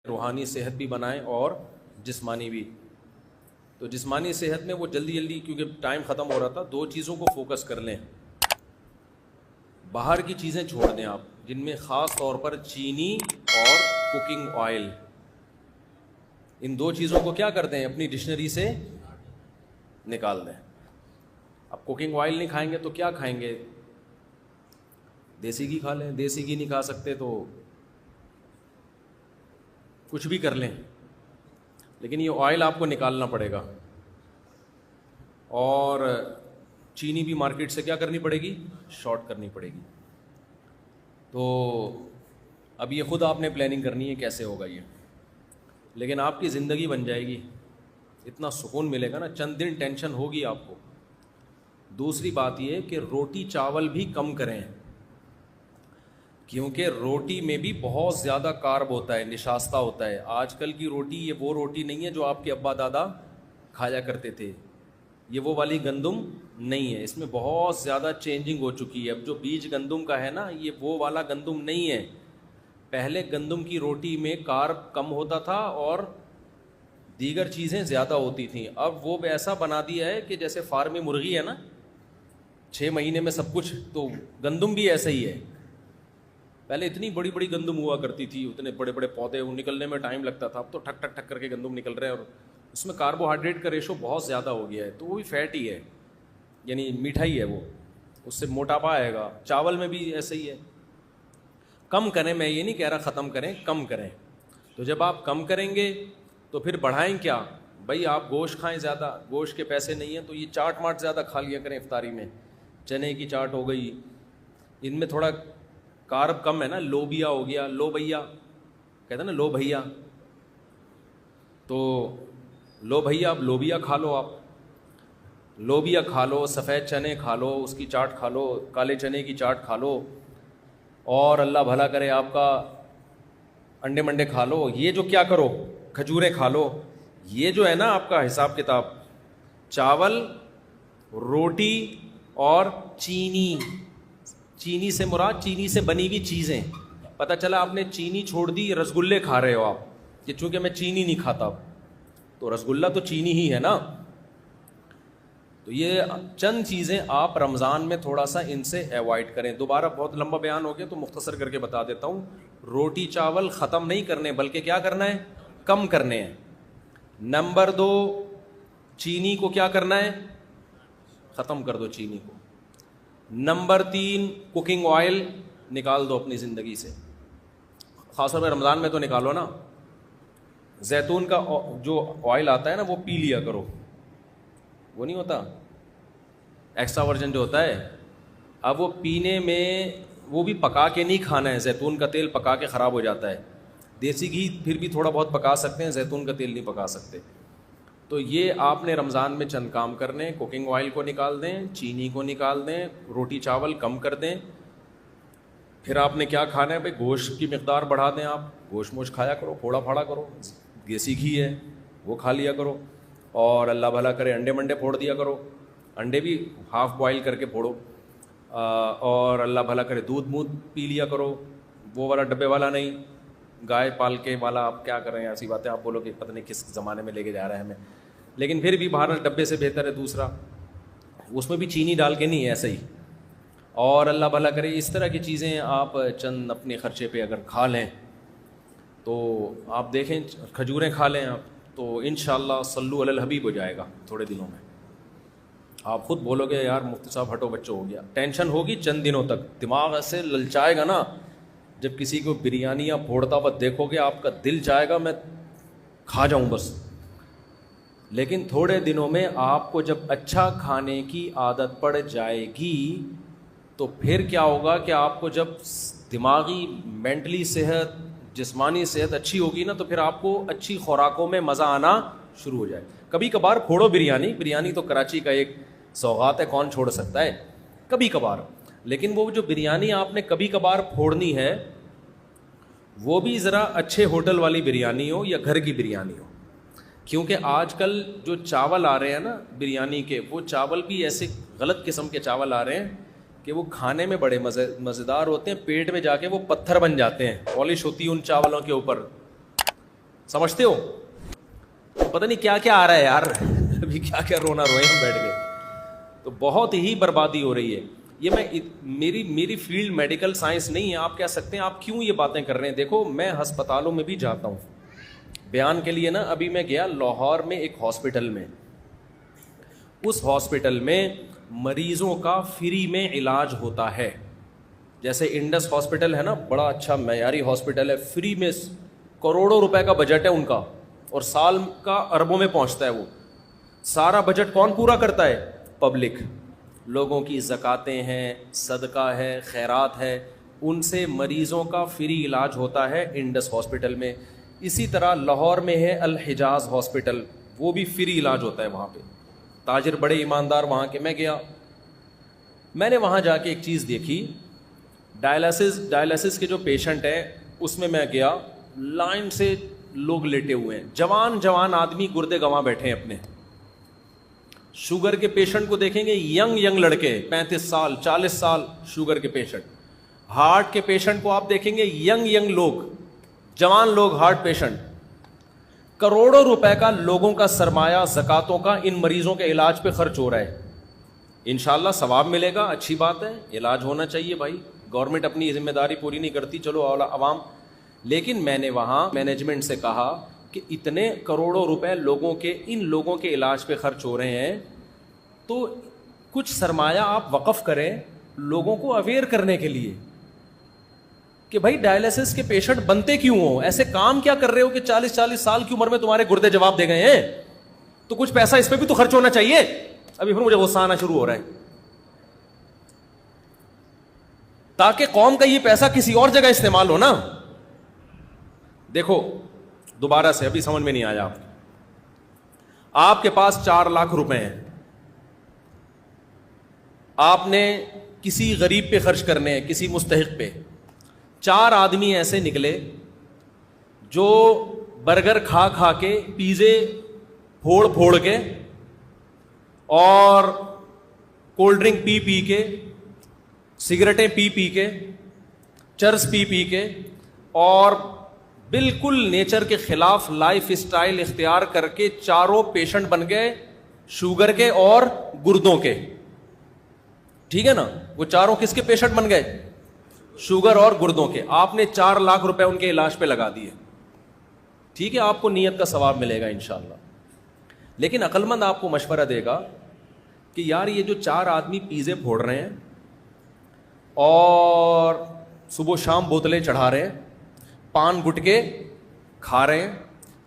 روحانی صحت بھی بنائیں اور جسمانی بھی. تو جسمانی صحت میں وہ جلدی جلدی کیونکہ ٹائم ختم ہو رہا تھا, 2 چیزوں کو فوکس کر لیں. باہر کی چیزیں چھوڑ دیں آپ, جن میں خاص طور پر چینی اور کوکنگ آئل, ان 2 چیزوں کو کیا کر دیں, اپنی ڈکشنری سے نکال دیں. اب کوکنگ آئل نہیں کھائیں گے تو کیا کھائیں گے؟ دیسی گھی کھا لیں. دیسی گھی نہیں کھا سکتے تو کچھ بھی کر لیں, لیکن یہ آئل آپ کو نکالنا پڑے گا. اور چینی بھی مارکیٹ سے کیا کرنی پڑے گی, شارٹ کرنی پڑے گی. تو اب یہ خود آپ نے پلاننگ کرنی ہے کیسے ہوگا یہ, لیکن آپ کی زندگی بن جائے گی, اتنا سکون ملے گا نا. چند دن ٹینشن ہوگی آپ کو. دوسری بات یہ کہ روٹی چاول بھی کم کریں, کیونکہ روٹی میں بھی بہت زیادہ کارب ہوتا ہے, نشاستہ ہوتا ہے. آج کل کی روٹی یہ وہ روٹی نہیں ہے جو آپ کے ابا دادا کھایا کرتے تھے. یہ وہ والی گندم نہیں ہے, اس میں بہت زیادہ چینجنگ ہو چکی ہے. اب جو بیج گندم کا ہے نا, یہ وہ والا گندم نہیں ہے. پہلے گندم کی روٹی میں کارب کم ہوتا تھا اور دیگر چیزیں زیادہ ہوتی تھیں. اب وہ ایسا بنا دیا ہے کہ جیسے فارمی مرغی ہے نا, 6 مہینے میں سب کچھ, تو گندم بھی ایسا ہی ہے. پہلے اتنی بڑی بڑی گندم ہوا کرتی تھی, اتنے بڑے بڑے پودے, وہ نکلنے میں ٹائم لگتا تھا. اب تو ٹھک ٹھک ٹھک کر کے گندم نکل رہے ہیں, اور اس میں کاربوہائیڈریٹ کا ریشو بہت زیادہ ہو گیا ہے. تو وہ بھی فیٹ ہی ہے, یعنی میٹھا ہی ہے, وہ اس سے موٹاپا آئے گا. چاول میں بھی ایسا ہی ہے. کم کریں, میں یہ نہیں کہہ رہا ختم کریں, کم کریں. تو جب آپ کم کریں گے تو پھر بڑھائیں کیا بھائی, آپ گوشت کھائیں زیادہ, گوشت کے پیسے نہیں ہیں تو یہ چاٹ ماٹ زیادہ کھا لیا کریں افطاری میں. چنے کی چاٹ ہو گئی, ان میں تھوڑا کارب کم ہے نا. لوبیا ہو گیا, لو بھیا کہتے ہیں نا, لو بھیا, تو لو بھیا, اب لوبیا کھا لو, آپ لوبیا کھا لو, سفید چنے کھا لو, اس کی چاٹ کھا لو, کالے چنے کی چاٹ کھا لو, اور اللہ بھلا کرے آپ کا انڈے منڈے کھا لو. یہ جو کیا کرو, کھجوریں کھا لو. یہ جو ہے نا آپ کا حساب کتاب, چاول, روٹی اور چینی. چینی سے مراد چینی سے بنی ہوئی چیزیں. پتہ چلا آپ نے چینی چھوڑ دی, رسگلے کھا رہے ہو آپ, کہ چونکہ میں چینی نہیں کھاتا, تو رسگلہ تو چینی ہی ہے نا. تو یہ چند چیزیں آپ رمضان میں تھوڑا سا ان سے ایوائڈ کریں. دوبارہ بہت لمبا بیان ہو گیا تو مختصر کر کے بتا دیتا ہوں. روٹی چاول ختم نہیں کرنے, بلکہ کیا کرنا ہے, کم کرنے ہیں. نمبر 2, چینی کو کیا کرنا ہے, ختم کر دو چینی کو. نمبر 3, کوکنگ آئل نکال دو اپنی زندگی سے, خاص طور پہ رمضان میں تو نکالو نا. زیتون کا جو آئل آتا ہے نا, وہ پی لیا کرو. وہ نہیں ہوتا ایکسٹرا ورجن جو ہوتا ہے, اب وہ پینے میں, وہ بھی پکا کے نہیں کھانا ہے. زیتون کا تیل پکا کے خراب ہو جاتا ہے. دیسی گھی پھر بھی تھوڑا بہت پکا سکتے ہیں, زیتون کا تیل نہیں پکا سکتے. تو یہ آپ نے رمضان میں چند کام کرنے, کوکنگ آئل کو نکال دیں, چینی کو نکال دیں, روٹی چاول کم کر دیں. پھر آپ نے کیا کھانا ہے بھائی, گوشت کی مقدار بڑھا دیں. آپ گوشت موش کھایا کرو, پھوڑا پھاڑا کرو, دیسی گھی ہے وہ کھا لیا کرو. اور اللہ بھلا کرے انڈے منڈے پھوڑ دیا کرو, انڈے بھی ہاف بوائل کر کے پھوڑو. اور اللہ بھلا کرے دودھ مودھ پی لیا کرو, وہ والا ڈبے والا نہیں, گائے پال کے والا. آپ کیا کریں, ایسی باتیں آپ بولو کہ پتہ نہیں کس زمانے میں لے کے جا رہے ہیں ہمیں, لیکن پھر بھی باہر ڈبے سے بہتر ہے دوسرا, اس میں بھی چینی ڈال کے نہیں ہے, ایسا ہی. اور اللہ بھلا کرے اس طرح کی چیزیں آپ چند اپنے خرچے پہ اگر کھا لیں تو آپ دیکھیں, کھجوریں کھا لیں آپ, تو انشاءاللہ صلو علی الحبیب ہو جائے گا تھوڑے دنوں میں. آپ خود بولو گے یار مفتی صاحب ہٹو بچوں ہو گیا. ٹینشن ہوگی چند دنوں تک, دماغ ایسے للچائے گا نا. جب کسی کو بریانیاں پھوڑتا ہوا دیکھو گے, آپ کا دل چاہے گا میں کھا جاؤں بس. لیکن تھوڑے دنوں میں آپ کو جب اچھا کھانے کی عادت پڑ جائے گی تو پھر کیا ہوگا کہ آپ کو جب دماغی مینٹلی صحت, جسمانی صحت اچھی ہوگی نا, تو پھر آپ کو اچھی خوراکوں میں مزہ آنا شروع ہو جائے. کبھی کبھار پھوڑو بریانی, بریانی تو کراچی کا ایک سوغات ہے, کون چھوڑ سکتا ہے, کبھی کبھار. لیکن وہ جو بریانی آپ نے کبھی کبھار پھوڑنی ہے, وہ بھی ذرا اچھے ہوٹل والی بریانی ہو یا گھر کی بریانی ہو. کیونکہ آج کل جو چاول آ رہے ہیں نا بریانی کے, وہ چاول بھی ایسے غلط قسم کے چاول آ رہے ہیں کہ وہ کھانے میں بڑے مزیدار ہوتے ہیں, پیٹ میں جا کے وہ پتھر بن جاتے ہیں. پالش ہوتی ہے ان چاولوں کے اوپر, سمجھتے ہو؟ پتہ نہیں کیا کیا آ رہا ہے یار ابھی کیا کیا رونا روئے ہم بیٹھ گئے. تو بہت ہی بربادی ہو رہی ہے. یہ میری فیلڈ میڈیکل سائنس نہیں ہے. آپ کہہ سکتے ہیں آپ کیوں یہ باتیں کر رہے ہیں. دیکھو میں ہسپتالوں میں بھی جاتا ہوں بیان کے لیے نا. ابھی میں گیا لاہور میں ایک ہاسپٹل میں, اس ہاسپٹل میں مریضوں کا فری میں علاج ہوتا ہے. جیسے انڈس ہاسپٹل ہے نا, بڑا اچھا معیاری ہاسپٹل ہے, فری میں کروڑوں روپے کا بجٹ ہے ان کا, اور سال کا اربوں میں پہنچتا ہے. وہ سارا بجٹ کون پورا کرتا ہے؟ پبلک. لوگوں کی زکاتیں ہیں, صدقہ ہے, خیرات ہے, ان سے مریضوں کا فری علاج ہوتا ہے انڈس ہاسپٹل میں. اسی طرح لاہور میں ہے الحجاز ہاسپٹل, وہ بھی فری علاج ہوتا ہے وہاں پہ. تاجر بڑے ایماندار وہاں کے. میں گیا, میں نے وہاں جا کے ایک چیز دیکھی. ڈائلسس کے جو پیشنٹ ہیں اس میں گیا, لائن سے لوگ لیٹے ہوئے ہیں, جوان آدمی گردے گنوا بیٹھے ہیں اپنے. شوگر کے پیشنٹ کو دیکھیں گے, ینگ لڑکے 35 سال 40 سال شوگر کے پیشنٹ. ہارٹ کے پیشنٹ کو آپ دیکھیں گے, ینگ لوگ, جوان لوگ ہارٹ پیشنٹ. کروڑوں روپے کا لوگوں کا سرمایہ زکاتوں کا ان مریضوں کے علاج پہ خرچ ہو رہا ہے. انشاءاللہ ثواب ملے گا, اچھی بات ہے, علاج ہونا چاہیے بھائی. گورنمنٹ اپنی ذمہ داری پوری نہیں کرتی, چلو عوام. لیکن میں نے وہاں مینجمنٹ سے کہا کہ اتنے کروڑوں روپے ان لوگوں کے علاج پہ خرچ ہو رہے ہیں, تو کچھ سرمایہ آپ وقف کریں لوگوں کو اویئر کرنے کے لیے کہ بھائی ڈائلسس کے پیشنٹ بنتے کیوں ہوں, ایسے کام کیا کر رہے ہو کہ 40 سال کی عمر میں تمہارے گردے جواب دے گئے ہیں, تو کچھ پیسہ اس پہ بھی تو خرچ ہونا چاہیے. ابھی پھر مجھے غصہ آنا شروع ہو رہا ہے, تاکہ قوم کا یہ پیسہ کسی اور جگہ استعمال ہو نا. دیکھو دوبارہ سے, ابھی سمجھ میں نہیں آیا. آپ کے پاس 4 لاکھ روپے ہیں, آپ نے کسی غریب پہ خرچ کرنے ہیں, کسی مستحق پہ. 4 آدمی ایسے نکلے جو برگر کھا کے, پیزے پھوڑ کے, اور کولڈ ڈرنک پی کے, سگریٹیں پی کے, چرس پی کے, اور بالکل نیچر کے خلاف لائف اسٹائل اختیار کر کے چاروں پیشنٹ بن گئے شوگر کے اور گردوں کے. ٹھیک ہے نا, وہ چاروں کس کے پیشنٹ بن گئے؟ شوگر اور گردوں کے. آپ نے 4 لاکھ روپے ان کے علاج پہ لگا دیے. ٹھیک ہے, آپ کو نیت کا ثواب ملے گا انشاءاللہ. لیکن عقل مند آپ کو مشورہ دے گا کہ یار یہ جو 4 آدمی پیزے پھوڑ رہے ہیں اور صبح شام بوتلیں چڑھا رہے ہیں, پان گٹکے کھا رہے ہیں,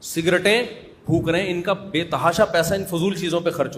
سگریٹیں پھونک رہے ہیں, ان کا بے تحاشا پیسہ ان فضول چیزوں پہ خرچ